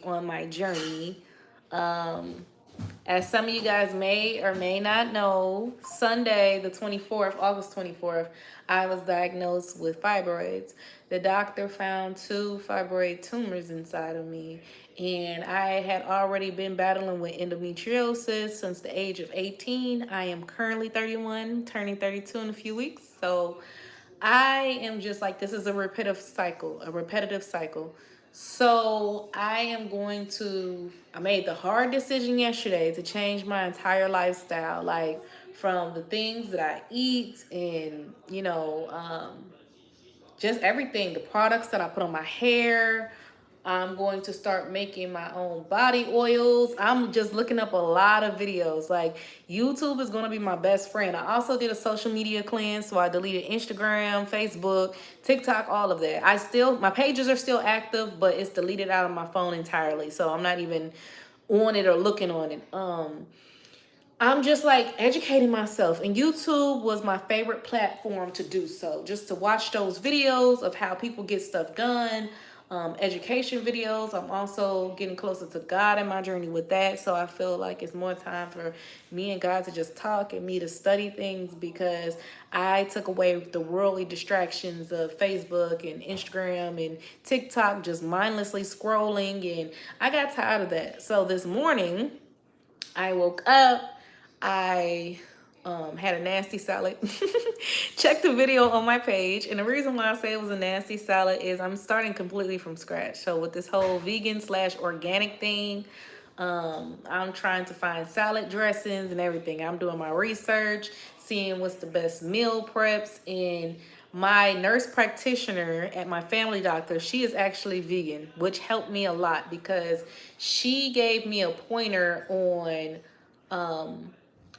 on my journey. Um, as some of you guys may or may not know, Sunday, the 24th, August 24th, I was diagnosed with fibroids. The doctor found two fibroid tumors inside of me, and I had already been battling with endometriosis since the age of 18. I am currently 31, turning 32 in a few weeks. So I am just like, this is a repetitive cycle, a repetitive cycle. So I made the hard decision yesterday to change my entire lifestyle, like from the things that I eat and, just everything, the products that I put on my hair. I'm going to start making my own body oils. I'm just looking up a lot of videos. Like, YouTube is going to be my best friend. I also did a social media cleanse, so I deleted Instagram, Facebook, TikTok, all of that. My pages are still active, but it's deleted out of my phone entirely. So I'm not even on it or looking on it. I'm just like educating myself, and YouTube was my favorite platform to do so, just to watch those videos of how people get stuff done, education videos. I'm also getting closer to God in my journey with that, so I feel like it's more time for me and God to just talk and me to study things, because I took away the worldly distractions of Facebook and Instagram and TikTok, just mindlessly scrolling, and I got tired of that. So this morning I woke up, I had a nasty salad. Check the video on my page. And the reason why I say it was a nasty salad is I'm starting completely from scratch. So with this whole vegan slash organic thing, I'm trying to find salad dressings and everything. I'm doing my research, seeing what's the best meal preps. And my nurse practitioner at my family doctor, she is actually vegan, which helped me a lot because she gave me a pointer on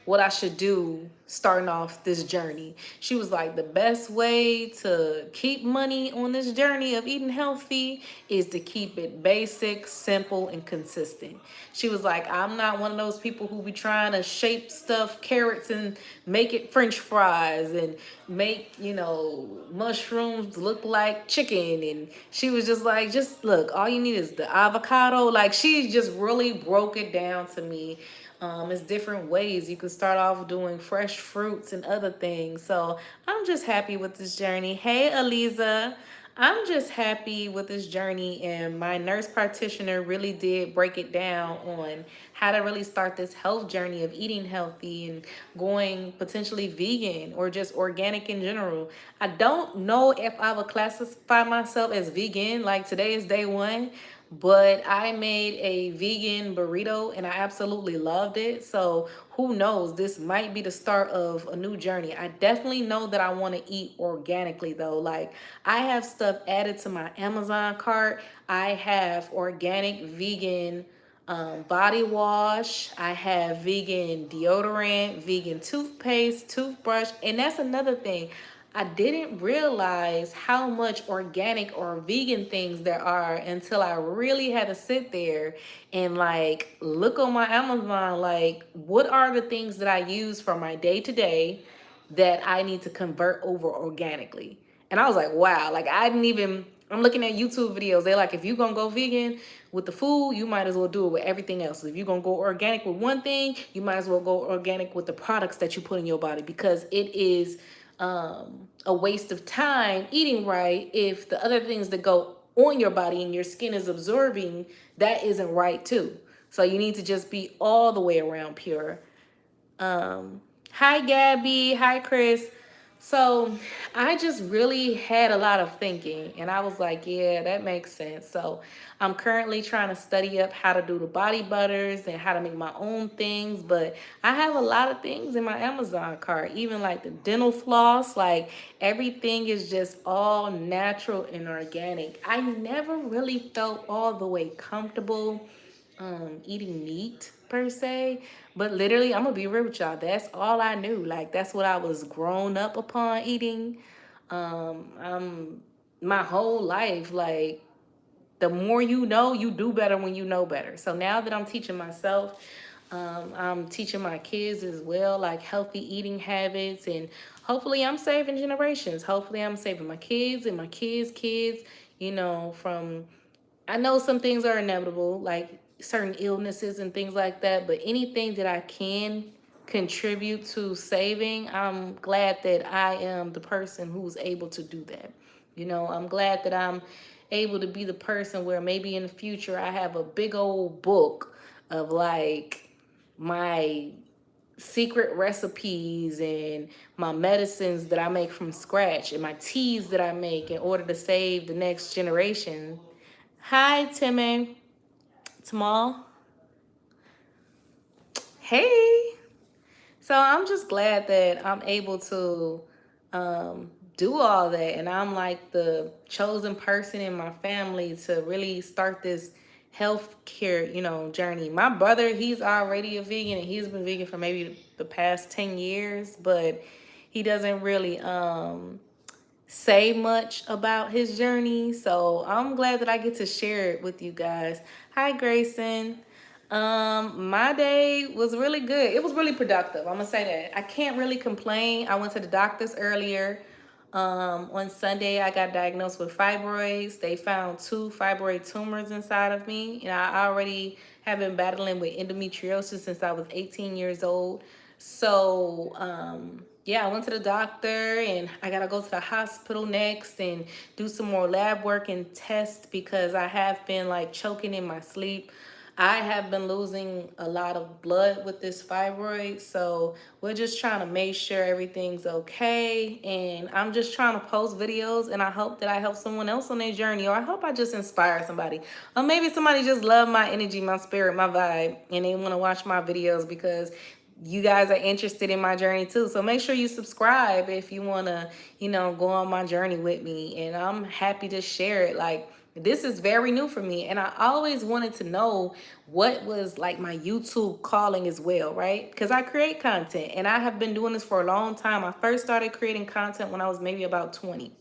what I should do starting off this journey. She was like, the best way to keep money on this journey of eating healthy is to keep it basic, simple, and consistent. She was like, I'm not one of those people who be trying to shape stuff, carrots, and make it French fries and make, mushrooms look like chicken. And she was just like, just look, all you need is the avocado. Like, she just really broke it down to me. It's different ways. You can start off doing fresh fruits and other things. So I'm just happy with this journey. Hey, Aliza. I'm just happy with this journey, and my nurse practitioner really did break it down on how to really start this health journey of eating healthy and going potentially vegan or just organic in general. I don't know if I would classify myself as vegan, like today is day one, but I made a vegan burrito and I absolutely loved it. So who knows? This might be the start of a new journey. I definitely know that I want to eat organically though. Like, I have stuff added to my Amazon cart. I have organic vegan body wash. I have vegan deodorant, vegan toothpaste, toothbrush, and that's another thing. I didn't realize how much organic or vegan things there are until I really had to sit there and like look on my Amazon, like, what are the things that I use for my day to day that I need to convert over organically. And I was like, wow, like I didn't even, I'm looking at YouTube videos. They're like, if you're gonna go vegan with the food, you might as well do it with everything else. If you're gonna go organic with one thing, you might as well go organic with the products that you put in your body, because it is a waste of time eating right if the other things that go on your body and your skin is absorbing, that isn't right too. So you need to just be all the way around pure. Hi, Gabby. Hi, Chris. So I just really had a lot of thinking, and I was like, yeah, that makes sense. So I'm currently trying to study up how to do the body butters and how to make my own things. But I have a lot of things in my Amazon cart, even like the dental floss. Like, everything is just all natural and organic. I never really felt all the way comfortable eating meat per se, but literally, I'm gonna be real with y'all, that's all I knew. Like, that's what I was grown up upon eating. I'm my whole life, like, the more you know, you do better when you know better. So now that I'm teaching myself, I'm teaching my kids as well, like healthy eating habits, and hopefully I'm saving generations. Hopefully I'm saving my kids and my kids' kids, from I know some things are inevitable, like certain illnesses and things like that, but anything that I can contribute to saving, I'm glad that I am the person who's able to do that. You know, I'm glad that I'm able to be the person where maybe in the future I have a big old book of like my secret recipes and my medicines that I make from scratch and my teas that I make in order to save the next generation. Hi, Timmy. Tamal. Hey. So I'm just glad that I'm able to um, do all that. And I'm like the chosen person in my family to really start this healthcare, journey. My brother, he's already a vegan and he's been vegan for maybe the past 10 years, but he doesn't really say much about his journey. So I'm glad that I get to share it with you guys. Hi, Grayson. My day was really good. It was really productive. I'm gonna say that. I can't really complain. I went to the doctor's earlier. On Sunday, I got diagnosed with fibroids. They found 2 fibroid tumors inside of me, and I already have been battling with endometriosis since I was 18 years old. So, yeah, I went to the doctor and I gotta go to the hospital next and do some more lab work and tests because I have been like choking in my sleep. I have been losing a lot of blood with this fibroid, so we're just trying to make sure everything's okay. And I'm just trying to post videos, and I hope that I help someone else on their journey, or I hope I just inspire somebody, or maybe somebody just love my energy, my spirit, my vibe, and they want to watch my videos because you guys are interested in my journey too. So make sure you subscribe if you want to, go on my journey with me. And I'm happy to share it. Like, this is very new for me. And I always wanted to know what was like my YouTube calling as well, right? Because I create content and I have been doing this for a long time. I first started creating content when I was maybe about 20,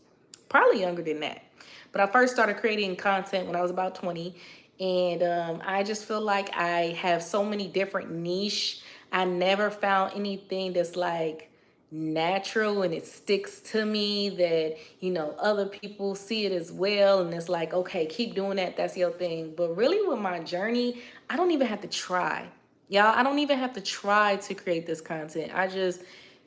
probably younger than that. But I first started creating content when I was about 20. And I just feel like I have so many different niche. I never found anything that's like natural and it sticks to me that other people see it as well, and it's like, okay, keep doing that, that's your thing. But really with my journey, I don't even have to try, y'all. I don't even have to try to create this content. I just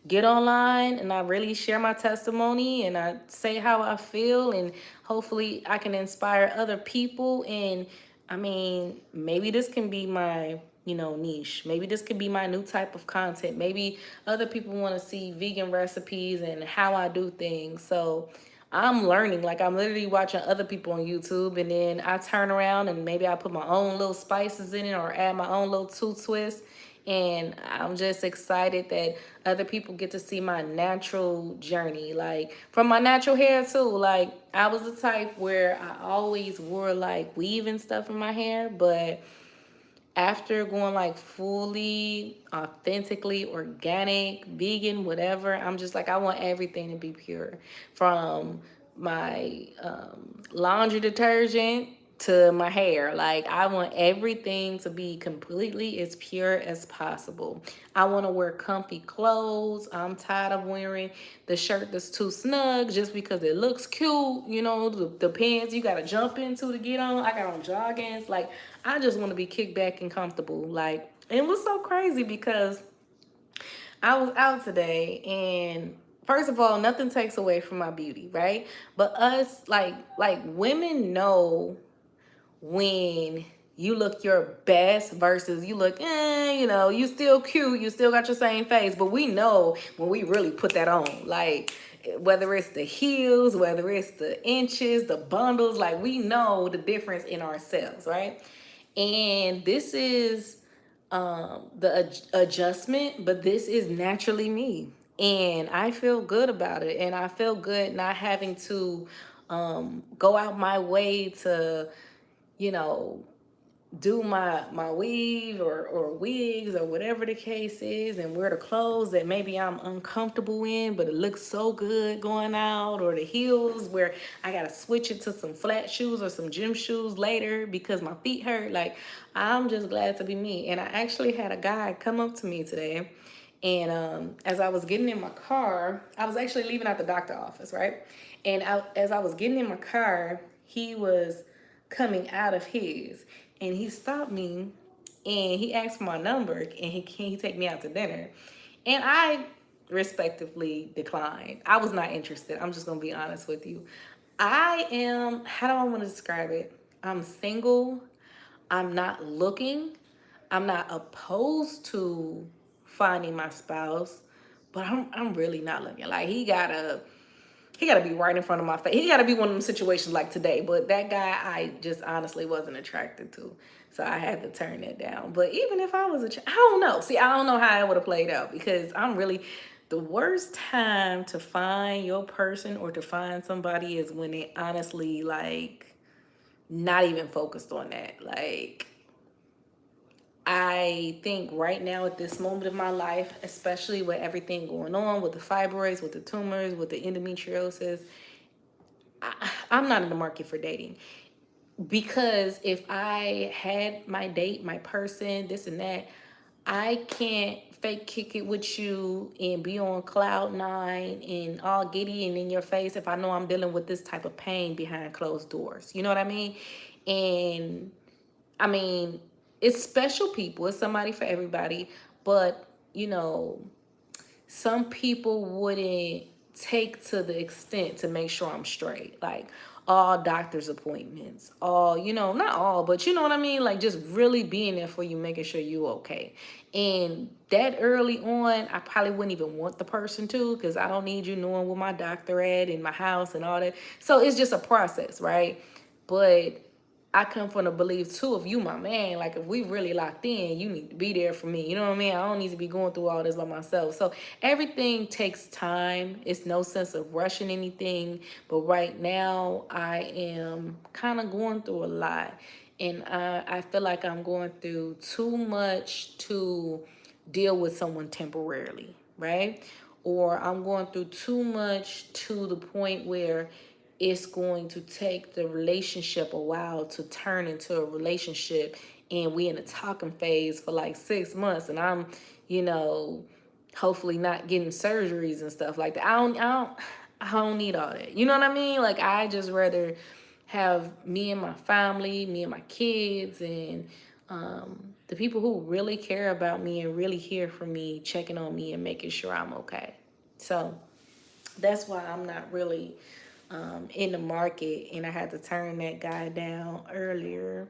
get online and I really share my testimony and I say how I feel, and hopefully I can inspire other people. And I mean, maybe this can be my, niche. Maybe this could be my new type of content. Maybe other people want to see vegan recipes and how I do things. So I'm learning. Like, I'm literally watching other people on YouTube, and then I turn around and maybe I put my own little spices in it or add my own little two twists. And I'm just excited that other people get to see my natural journey, like from my natural hair too. Like, I was the type where I always wore like weave and stuff in my hair, but after going like fully authentically organic, vegan, whatever, I'm just like, I want everything to be pure, from my laundry detergent to my hair. Like, I want everything to be completely as pure as possible. I want to wear comfy clothes. I'm tired of wearing the shirt that's too snug just because it looks cute. The pants you got to jump into to get on. I got on joggings. Like, I just want to be kicked back and comfortable. Like, and it was so crazy because I was out today, and first of all, nothing takes away from my beauty, right? But us, like women know when you look your best versus you look, you still cute, you still got your same face, but we know when we really put that on. Like, whether it's the heels, whether it's the inches, the bundles, like, we know the difference in ourselves, right? And this is the adjustment, but this is naturally me. And I feel good about it. And I feel good not having to go out my way to, you know, do my weave or wigs or whatever the case is, and wear the clothes that maybe I'm uncomfortable in, but it looks so good going out, or the heels where I gotta switch it to some flat shoes or some gym shoes later because my feet hurt. Like, I'm just glad to be me. And I actually had a guy come up to me today, and as I was getting in my car, I was actually leaving out the doctor office, right? And as I was getting in my car, he was coming out of his, and he stopped me and he asked for my number and can he take me out to dinner, and I respectively declined. I was not interested. I'm just gonna be honest with you. I am, how do I want to describe it? I'm single. I'm not looking. I'm not opposed to finding my spouse, but I'm really not looking. Like he gotta be right in front of my face. He gotta be one of them situations like today. But that guy, I just honestly wasn't attracted to, so I had to turn that down. But even if I was I don't know. See, I don't know how it would have played out, because I'm really, the worst time to find your person or to find somebody is when they honestly like not even focused on that. Like, I think right now at this moment of my life, especially with everything going on with the fibroids, with the tumors, with the endometriosis, I'm not in the market for dating. Because if I had my date, my person, this and that, I can't fake kick it with you and be on cloud nine and all giddy and in your face if I know I'm dealing with this type of pain behind closed doors. You know what I mean? And I mean, it's special people. It's somebody for everybody. But, some people wouldn't take to the extent to make sure I'm straight. Like all doctor's appointments, all, not all, but you know what I mean? Like just really being there for you, making sure you okay. And that early on, I probably wouldn't even want the person to, because I don't need you knowing where my doctor at in my house and all that. So it's just a process, right? But I come from the belief too, if you my man, like if we really locked in, you need to be there for me. You know what I mean? I don't need to be going through all this by myself. So everything takes time. It's no sense of rushing anything. But right now I am kind of going through a lot. And I feel like I'm going through too much to deal with someone temporarily, right? Or I'm going through too much to the point where it's going to take the relationship a while to turn into a relationship, and we in a talking phase for like 6 months, and I'm, you know, hopefully not getting surgeries and stuff like that. I don't need all that. You know what I mean? Like I just rather have me and my family, me and my kids, and the people who really care about me and really hear from me, checking on me and making sure I'm okay. So that's why I'm not really in the market, and I had to turn that guy down earlier.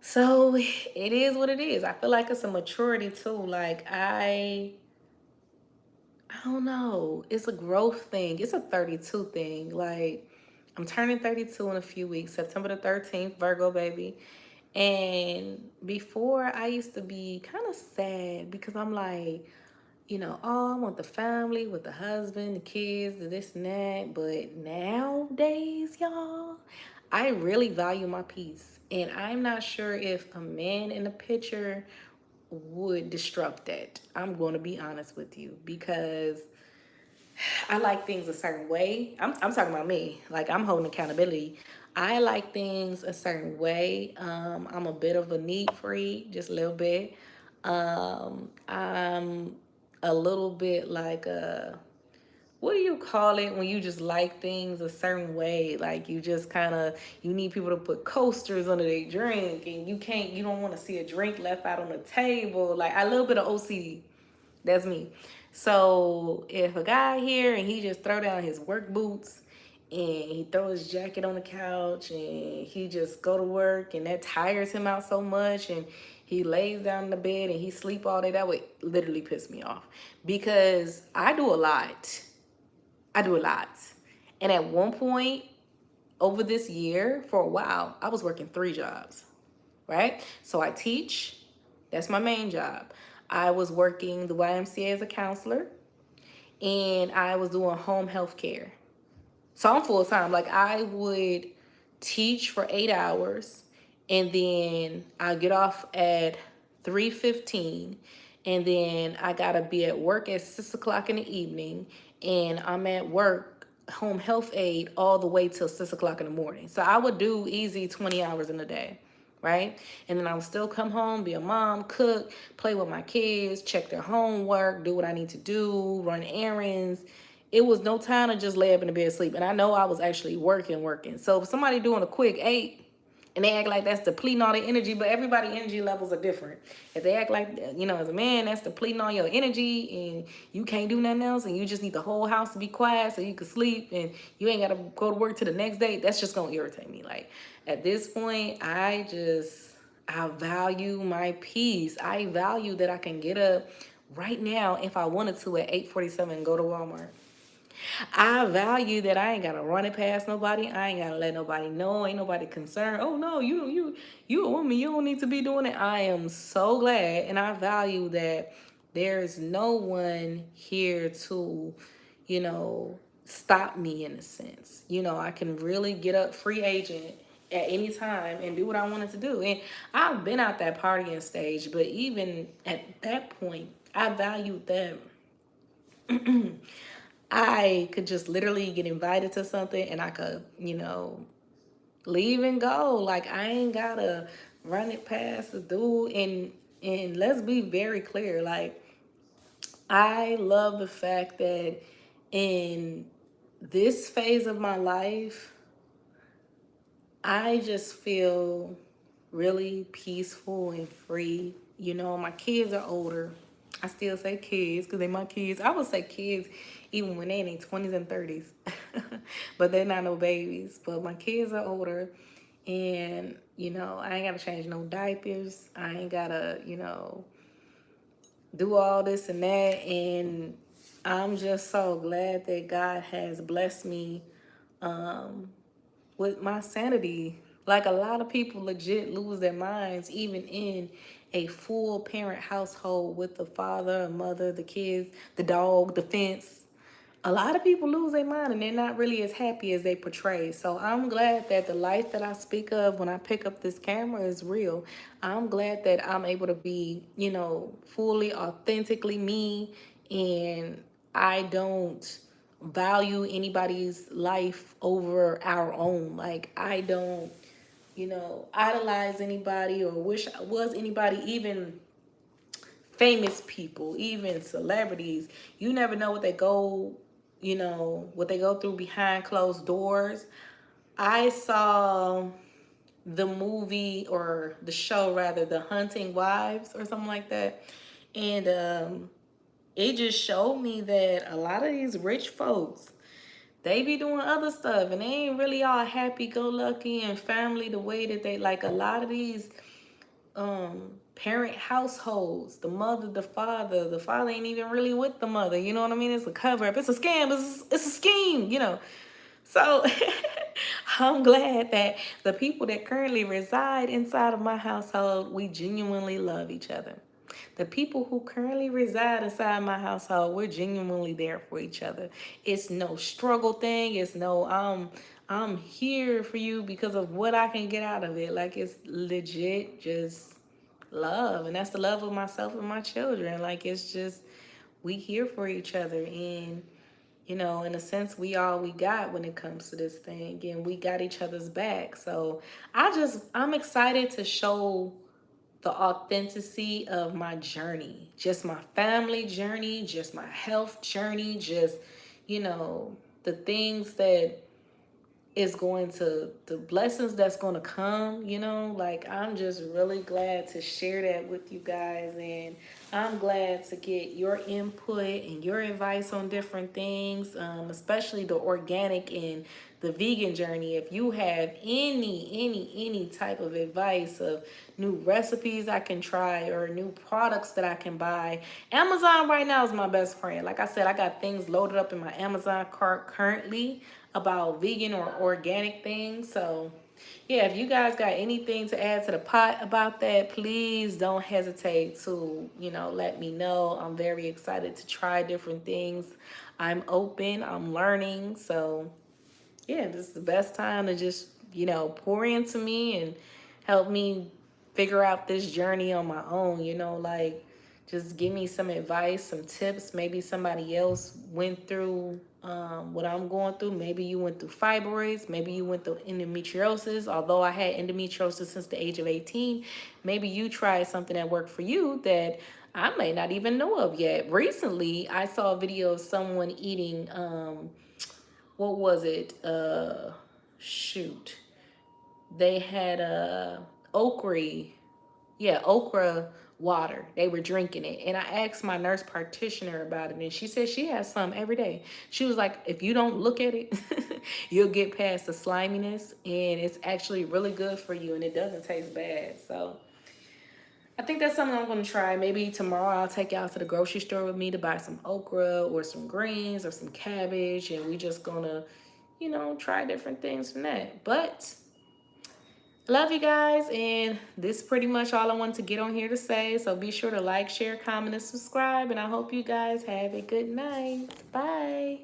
So it is what it is. I feel like it's a maturity too. Like I don't know. It's a growth thing. It's a 32 thing. Like I'm turning 32 in a few weeks, September the 13th, Virgo baby. And before I used to be kind of sad because I'm like, oh, I want the family with the husband, the kids, the this and that. But nowadays, y'all, I really value my peace. And I'm not sure if a man in the picture would disrupt that. I'm going to be honest with you, because I like things a certain way. I'm talking about me. Like I'm holding accountability. I like things a certain way. I'm a bit of a neat freak, just a little bit. I'm a little bit like what do you call it when you just like things a certain way? Like you just kind of, you need people to put coasters under their drink, and you don't want to see a drink left out on the table. Like a little bit of OCD. That's me. So if a guy here and he just throw down his work boots and he throw his jacket on the couch and he just go to work and that tires him out so much, and he lays down in the bed and he sleep all day, that would literally piss me off, because I do a lot. I do a lot. And at one point over this year, for a while, I was working 3 jobs, right? So I teach, that's my main job. I was working the YMCA as a counselor, and I was doing home health care. So I'm full time. Like I would teach for 8 hours, and then I get off at 3:15, and then I gotta be at work at 6 o'clock in the evening, and I'm at work home health aid all the way till 6 o'clock in the morning. So I would do easy 20 hours in a day, right? And then I would still come home, be a mom, cook, play with my kids, check their homework, do what I need to do, run errands, it was no time to just lay up in the bed sleep. And I know I was actually working. So if somebody doing a quick 8 and they act like that's depleting all their energy, but everybody energy levels are different. If they act like, as a man, that's depleting all your energy and you can't do nothing else and you just need the whole house to be quiet so you can sleep and you ain't got to go to work to the next day, that's just going to irritate me. Like, at this point, I value my peace. I value that I can get up right now if I wanted to at 8:47 and go to Walmart. I value that I ain't gotta run it past nobody. I ain't gotta let nobody know. Ain't nobody concerned. Oh no, you a woman. You don't need to be doing it. I am so glad, and I value that there is no one here to, stop me in a sense. I can really get up free agent at any time and do what I wanted to do. And I've been out that partying stage, but even at that point, I valued that I could just literally get invited to something and I could, leave and go. Like, I ain't gotta run it past the dude. And let's be very clear. Like, I love the fact that in this phase of my life, I just feel really peaceful and free. My kids are older. I still say kids because they're my kids. I would say kids even when they in their 20s and 30s. But they're not no babies. But my kids are older. And, I ain't got to change no diapers. I ain't got to, do all this and that. And I'm just so glad that God has blessed me with my sanity. Like, a lot of people legit lose their minds even in a full parent household with the father, mother, the kids, the dog, the fence. A lot of people lose their mind and they're not really as happy as they portray. So I'm glad that the life that I speak of when I pick up this camera is real. I'm glad that I'm able to be, fully authentically me, and I don't value anybody's life over our own. Like, I don't, idolize anybody or wish I was anybody, even famous people, even celebrities. You never know what they go, what they go through behind closed doors. I saw the movie, or the show rather, The Hunting Wives or something like that. And it just showed me that a lot of these rich folks, they be doing other stuff and they ain't really all happy-go-lucky and family the way that they, like, a lot of these parent households, the father ain't even really with the mother, you know what I mean? It's a cover-up, it's a scam, it's a scheme, so I'm glad that the people that currently reside inside of my household, we genuinely love each other. The people who currently reside inside my household, we're genuinely there for each other. It's no struggle thing. It's no I'm here for you because of what I can get out of it. Like, it's legit just love. And that's the love of myself and my children. Like, it's just, we here for each other. And, in a sense, we all we got when it comes to this thing. And we got each other's back. So I'm excited to show the authenticity of my journey, just my family journey, just my health journey, just, the things that is going to, the blessings that's going to come, like, I'm just really glad to share that with you guys. And I'm glad to get your input and your advice on different things, especially the organic and the vegan journey. If you have any type of advice of new recipes I can try or new products that I can buy, Amazon right now is my best friend. Like I said, I got things loaded up in my Amazon cart currently about vegan or organic things. So yeah, if you guys got anything to add to the pot about that, please don't hesitate to, let me know. I'm very excited to try different things. I'm open, I'm learning. So yeah, this is the best time to just, pour into me and help me figure out this journey on my own, like, just give me some advice, some tips. Maybe somebody else went through what I'm going through. Maybe you went through fibroids. Maybe you went through endometriosis. Although I had endometriosis since the age of 18, maybe you tried something that worked for you that I may not even know of yet. Recently, I saw a video of someone eating, what was it? Shoot. They had okra, yeah, okra water. They were drinking it. And I asked my nurse practitioner about it, and she said she has some every day. She was like, if you don't look at it, you'll get past the sliminess, and it's actually really good for you, and it doesn't taste bad. So I think that's something I'm going to try. Maybe tomorrow I'll take y'all to the grocery store with me to buy some okra or some greens or some cabbage, and we just going to, you know, try different things from that. But love you guys, and this is pretty much all I wanted to get on here to say. So be sure to like, share, comment, and subscribe, and I hope you guys have a good night. Bye.